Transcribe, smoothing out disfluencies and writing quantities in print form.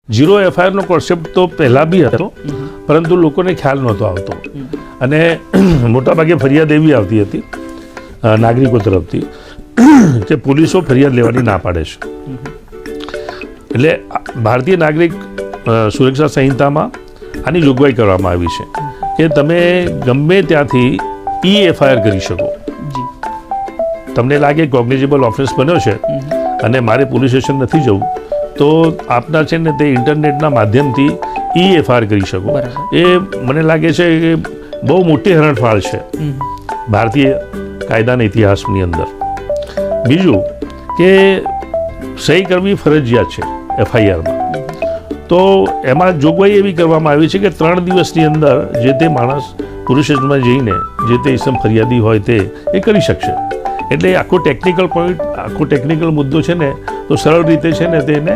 Zero એફઆઈઆરનો concept તો પહેલાં બી હતો, પરંતુ લોકોને ખ્યાલ નહોતો આવતો અને મોટાભાગે ફરિયાદ એવી આવતી હતી નાગરિકો તરફથી કે પોલીસો ફરિયાદ લેવાની ના પાડે છે. એટલે ભારતીય નાગરિક સુરક્ષા સંહિતામાં આની જોગવાઈ કરવામાં આવી છે કે તમે ગમે ત્યાંથી એફઆઈઆર કરી શકો. તમને લાગે કોગ્નિઝેબલ ઓફેન્સ બન્યો છે અને મારે પોલીસ સ્ટેશન નથી જવું, તો આપના છે ને તે ઇન્ટરનેટના માધ્યમથી એફઆઈઆર કરી શકો. એ મને લાગે છે કે બહુ મોટી હરણફાળ છે ભારતીય કાયદાના ઇતિહાસની અંદર. બીજું કે સહી કરવી ફરજિયાત છે એફઆઈઆરમાં, તો એમાં જોગવાઈ એવી કરવામાં આવી છે કે 3 દિવસની અંદર જે તે માણસ પોલીસ સ્ટેશનમાં જઈને જે તે ઇસમ ફરિયાદી હોય તે એ કરી શકશે. એટલે આખો ટેકનિકલ પોઈન્ટ, આખો ટેકનિકલ મુદ્દો છે ને તો સરળ રીતે છે ને તેને